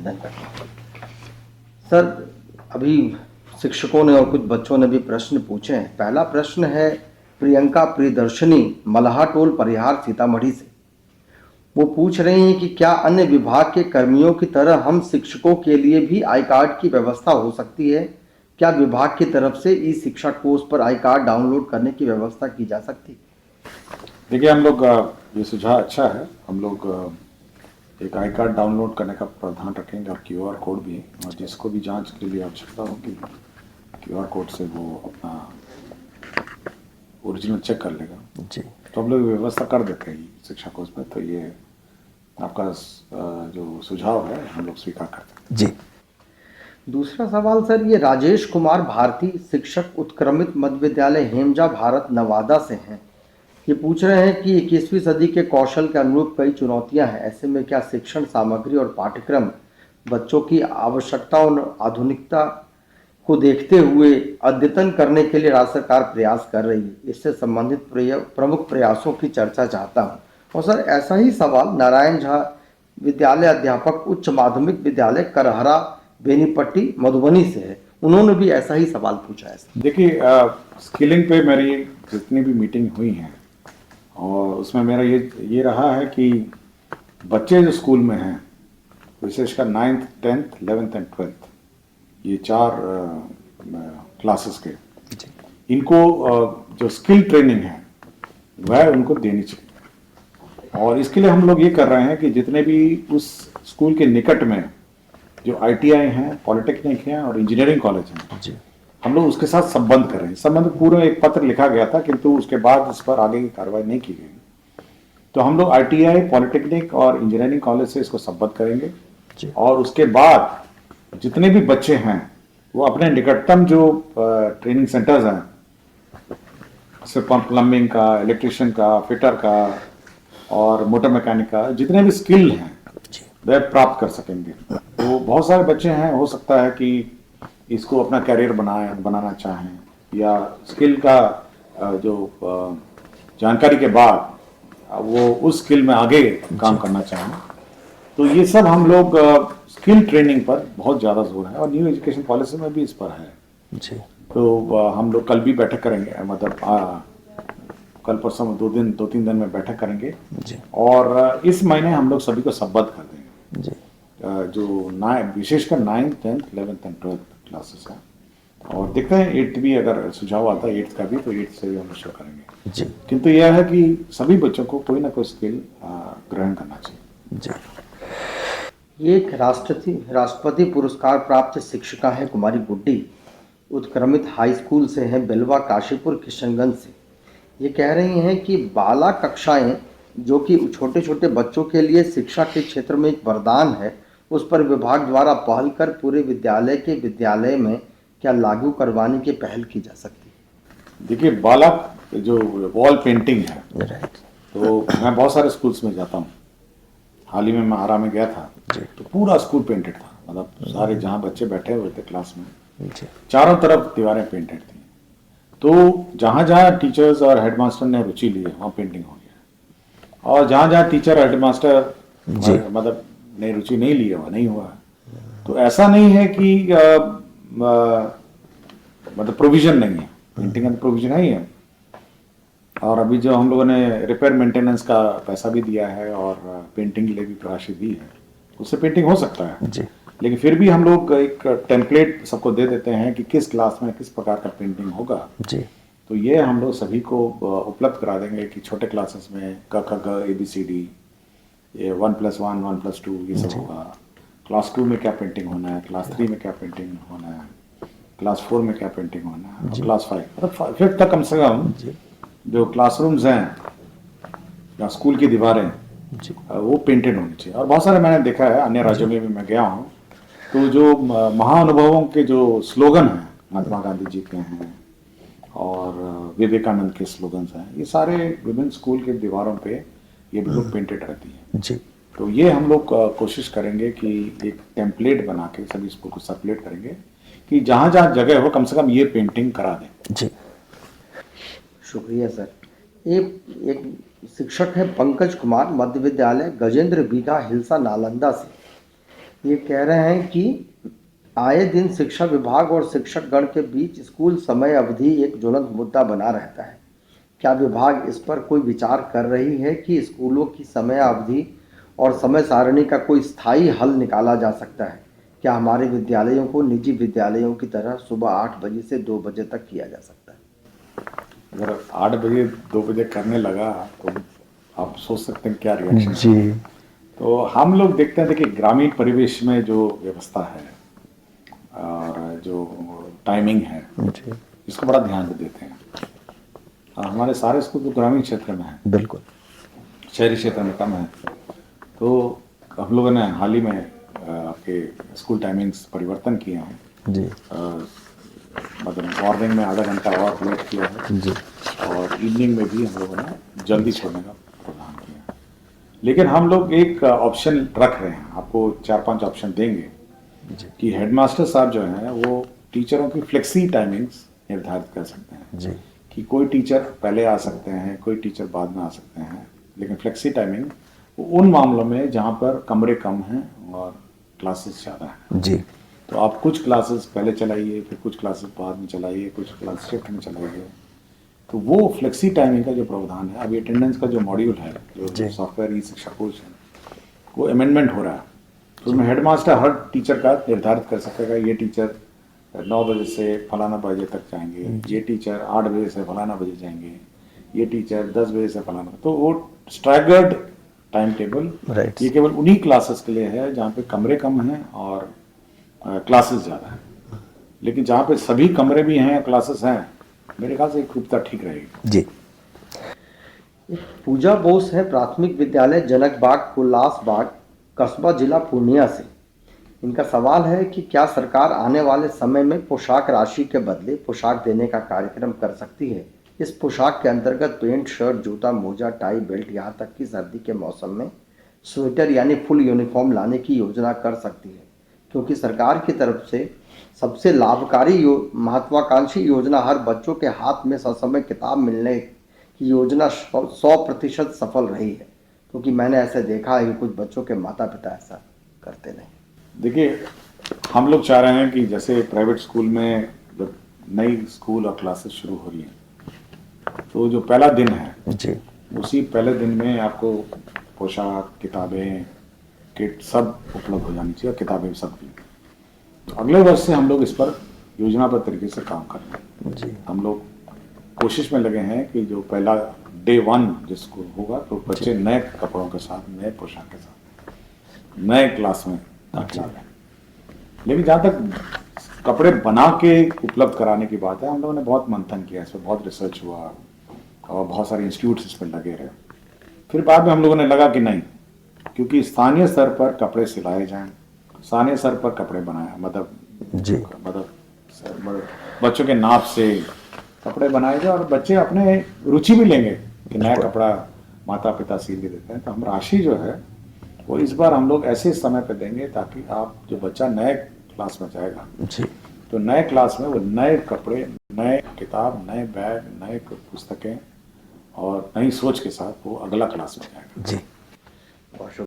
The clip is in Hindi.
अभिनंदन करता हूँ। सर, अभी शिक्षकों ने और कुछ बच्चों ने भी प्रश्न पूछे हैं। पहला प्रश्न है प्रियंका प्रियदर्शनी मल्हाटोल परिहार सीतामढ़ी से। वो पूछ रही हैं कि क्या अन्य विभाग के कर्मियों की तरह हम शिक्षकों के लिए भी आई कार्ड की व्यवस्था हो सकती है? क्या विभाग की तरफ से ई शिक्षा कोर्स पर आई कार्ड डाउनलोड करने की व्यवस्था की जा सकती है? देखिए, हम लोग ये सुझाव अच्छा है। हम लोग एक आई कार्ड डाउनलोड करने का प्रावधान रखेंगे और क्यूआर कोड भी, और जिसको भी जांच के लिए आवश्यकता होगी क्यूआर कोड से वो अपना ओरिजिनल चेक कर लेगा। जी, तो हम लोग व्यवस्था कर देते हैं शिक्षा कोर्स में। तो ये आपका जो सुझाव है हम लोग स्वीकार करते हैं। जी। दूसरा सवाल सर, ये राजेश कुमार भारती, शिक्षक उत्क्रमित मध्य विद्यालय हेमजा भारत नवादा से हैं। ये पूछ रहे हैं कि 21वीं सदी के कौशल के अनुरूप कई चुनौतियां हैं। ऐसे में क्या शिक्षण सामग्री और पाठ्यक्रम बच्चों की आवश्यकता और आधुनिकता को देखते हुए अद्यतन करने के लिए राज्य सरकार प्रयास कर रही है? इससे संबंधित प्रमुख प्रयासों की चर्चा चाहता हूँ। और सर, ऐसा ही सवाल नारायण झा विद्यालय अध्यापक उच्च माध्यमिक विद्यालय करहरा बेनीपट्टी मधुबनी से है। उन्होंने भी ऐसा ही सवाल पूछा है। देखिए, स्किलिंग पे मेरी जितनी भी मीटिंग हुई हैं और उसमें मेरा ये रहा है कि बच्चे जो स्कूल में हैं, विशेषकर 9th 10th 11th and 12th, ये 4 क्लासेस के, इनको जो स्किल ट्रेनिंग है वह उनको देनी चाहिए। और इसके लिए हम लोग ये कर रहे हैं कि जितने भी उस स्कूल के निकट में जो ITI हैं, पॉलिटेक्निक हैं और इंजीनियरिंग कॉलेज हैं, हम लोग उसके साथ संबंध कर रहे हैं। संबंध पूरा एक पत्र लिखा गया था, किंतु उसके बाद इस पर आगे की कार्रवाई नहीं की गई। तो हम लोग ITI, पॉलिटेक्निक और इंजीनियरिंग कॉलेज से इसको संबद्ध करेंगे और उसके बाद जितने भी बच्चे हैं वो अपने निकटतम जो ट्रेनिंग सेंटर्स हैं, सिर्फ प्लम्बिंग का, इलेक्ट्रिशियन का, फिटर का और मोटर मैकेनिक का, जितने भी स्किल हैं वह प्राप्त कर सकेंगे। तो बहुत सारे बच्चे हैं, हो सकता है कि इसको अपना कैरियर बनाना चाहें, या स्किल का जो जानकारी के बाद वो उस स्किल में आगे काम करना चाहें। तो ये सब हम लोग स्किल ट्रेनिंग पर बहुत ज़्यादा जोर है और न्यू एजुकेशन पॉलिसी में भी इस पर है। जी। तो हम लोग कल भी बैठक करेंगे, मतलब कल परसों 2-3 दिन में बैठक करेंगे जी। और इस महीने हम लोग सभी को संबद्ध कर देंगे जी। जो विशेषकर 9th 10th 11th and 12th classes हैं। और देखते हैं 8th भी अगर सुझाव आता है 8th का भी, तो 8th से भी हम शुरू करेंगे जी। किंतु यह है कि सभी बच्चों को कोई ना कोई स्किल ग्रहण करना चाहिए। जी। एक राष्ट्रपति पुरस्कार प्राप्त शिक्षिका है कुमारी गुड्डी, उत्क्रमित हाई स्कूल से हैं, बेलवा काशीपुर किशनगंज से। ये कह रही हैं कि बाला कक्षाएं जो कि छोटे छोटे बच्चों के लिए शिक्षा के क्षेत्र में एक वरदान है, उस पर विभाग द्वारा पहल कर पूरे विद्यालय में क्या लागू करवाने की पहल की जा सकती है? देखिए, बालक जो वॉल पेंटिंग है, तो मैं बहुत सारे स्कूल्स में जाता हूँ। हाल ही में मैं आरा में गया था, तो पूरा स्कूल पेंटेड था। मतलब सारे जहाँ बच्चे बैठे हुए थे क्लास में, चारों तरफ दीवारें पेंटेड थी। तो जहाँ जहाँ टीचर्स और हेडमास्टर ने रुचि ली है वहाँ पेंटिंग हो गया, और जहाँ जहाँ टीचर और हेडमास्टर मतलब ने रुचि नहीं ली है वहाँ नहीं हुआ। तो ऐसा नहीं है कि मतलब प्रोविजन नहीं है, पेंटिंग का प्रोविजन है ही है। और अभी जो हम लोगों ने रिपेयर मेंटेनेंस का पैसा भी दिया है और पेंटिंग के लिए भी राशि दी है, उससे पेंटिंग हो सकता है जी। लेकिन फिर भी हम लोग एक टेम्पलेट सबको दे देते हैं कि किस क्लास में किस प्रकार का पेंटिंग होगा जी। तो ये हम लोग सभी को उपलब्ध करा देंगे कि छोटे क्लासेस में क ख ग ABCD, ये 1+1 1+2 ये सब होगा। क्लास 2 में क्या पेंटिंग होना है, क्लास 3 में क्या पेंटिंग होना है, क्लास 4 में क्या पेंटिंग होना है, और क्लास 5 मतलब 5th तक कम से कम जो क्लासरूम्स हैं या स्कूल की दीवारें वो पेंटेड होनी चाहिए। और बहुत सारे मैंने देखा है, अन्य राज्यों में भी मैं गया हूँ, तो जो महाअनुभवों के जो स्लोगन हैं, महात्मा गांधी जी के हैं और विवेकानंद के स्लोगन्स हैं, ये सारे विभिन्न स्कूल के दीवारों पे ये बिल्कुल पेंटेड रहती है जी। तो ये हम लोग कोशिश करेंगे कि एक टेम्पलेट बना के सभी स्कूल को सर्कुलेट करेंगे कि जहाँ जहाँ जगह हो कम से कम ये पेंटिंग करा दें जी। शुक्रिया सर। एक शिक्षक है पंकज कुमार, मध्य विद्यालय गजेंद्र बीघा हिलसा नालंदा से। ये कह रहे हैं कि आए दिन शिक्षा विभाग और शिक्षक गण के बीच स्कूल समय अवधि एक ज्वलंत मुद्दा बना रहता है। क्या विभाग इस पर कोई विचार कर रही है कि स्कूलों की समय अवधि और समय सारणी का कोई स्थायी हल निकाला जा सकता है? क्या हमारे विद्यालयों को निजी विद्यालयों की तरह सुबह 8 बजे से 2 बजे तक किया जा सकता है? अगर 8 बजे 2 बजे करने लगा तो आप सोच सकते हैं क्या रिएक्शन है। जी तो हम लोग देखते हैं, देखिए ग्रामीण परिवेश में जो व्यवस्था है और जो टाइमिंग है जी इसको बड़ा ध्यान देते हैं। हमारे सारे स्कूल तो ग्रामीण क्षेत्र में है, बिल्कुल। शहरी क्षेत्र में कम है। तो हम लोगों ने हाल ही में आपके स्कूल टाइमिंग्स परिवर्तन किए हैं। जी मतलब मॉर्निंग में आधा घंटा और लेट किया है जी और इवनिंग में भी हम लोगों ने जल्दी छोड़ने का प्रावधान किया है। लेकिन हम लोग एक ऑप्शन रख रहे हैं, आपको 4-5 ऑप्शन देंगे जी कि हेडमास्टर साहब जो हैं वो टीचरों की फ्लेक्सी टाइमिंग्स निर्धारित कर सकते हैं जी कि कोई टीचर पहले आ सकते हैं, कोई टीचर बाद में आ सकते हैं। लेकिन फ्लेक्सी टाइमिंग उन मामलों में जहाँ पर कमरे कम हैं और क्लासेस ज़्यादा हैं। जी तो आप कुछ क्लासेस पहले चलाइए, फिर कुछ क्लासेस बाद में चलाइए, कुछ क्लास शिफ्ट में चलाइए। तो वो फ्लेक्सी टाइमिंग का जो प्रावधान है, अभी अटेंडेंस का जो मॉड्यूल है, जो जी। सॉफ्टवेयर ई शिक्षा कोच है, वो अमेंडमेंट हो रहा है। तो उसमें हेडमास्टर हर टीचर का निर्धारित कर सकेगा, ये टीचर 9 बजे से फलाना बजे तक जाएंगे, ये टीचर 8 बजे से फलाना बजे जाएंगे, ये टीचर 10 बजे से फलाना। तो वो स्ट्रैगर्ड टाइम टेबल राइट। ये केवल उन्हीं क्लासेस के लिए है जहाँ पे कमरे कम हैं और क्लासेस ज़्यादा हैं। लेकिन जहाँ पे सभी कमरे भी हैं, क्लासेस हैं, मेरे ख्याल से एक रूपता ठीक रहेगी। जी पूजा बोस है, प्राथमिक विद्यालय जनक बाग उल्लास बाग, कस्बा जिला पूर्णिया से। इनका सवाल है कि क्या सरकार आने वाले समय में पोशाक राशि के बदले पोशाक देने का कार्यक्रम कर सकती है? इस पोशाक के अंतर्गत पेंट, शर्ट, जूता, मोजा, टाई, बेल्ट, यहाँ तक कि सर्दी के मौसम में स्वेटर यानी फुल यूनिफॉर्म लाने की योजना कर सकती है, क्योंकि सरकार की तरफ से सबसे लाभकारी महत्वाकांक्षी योजना हर बच्चों के हाथ में ससमय किताब मिलने की योजना 100% सफल रही है। क्योंकि मैंने ऐसे देखा है कि कुछ बच्चों के माता पिता ऐसा करते नहीं। देखिए, हम लोग चाह रहे हैं कि जैसे प्राइवेट स्कूल में जब नई स्कूल और क्लासेस शुरू हो रही हैं, तो जो पहला दिन है जी उसी पहले दिन में आपको पोशाक, किताबें, किट सब उपलब्ध हो जानी चाहिए और किताबें सब की। तो अगले वर्ष से हम लोग इस पर योजनाबद्ध तरीके से काम कर रहे हैं। जी हम लोग कोशिश में लगे हैं कि जो पहला डे 1 जिसको होगा तो बच्चे नए कपड़ों के साथ, नए पोशाक के साथ नए क्लास में दाखिला लें। लेकिन जहाँ तक कपड़े बना के उपलब्ध कराने की बात है, हम लोगों ने बहुत मंथन किया, इस पर बहुत रिसर्च हुआ और बहुत सारे इंस्टीट्यूट्स इस पर लगे रहे। फिर बाद में हम लोगों ने लगा कि नहीं, क्योंकि स्थानीय स्तर पर कपड़े सिलाए जाएं, स्थानीय स्तर पर कपड़े बनाए, जी मतलब बच्चों के नाप से कपड़े बनाए जाए और बच्चे अपने रुचि भी लेंगे कि नया कपड़ा माता पिता सिल के देते हैं। तो हम राशि जो है वो इस बार हम लोग ऐसे समय पे देंगे ताकि आप जो बच्चा नए क्लास में जाएगा जी तो नए क्लास में वो नए कपड़े, नए किताब, नए बैग, नए पुस्तकें और नई सोच के साथ वो अगला क्लास में जाएगा। जी। बहुत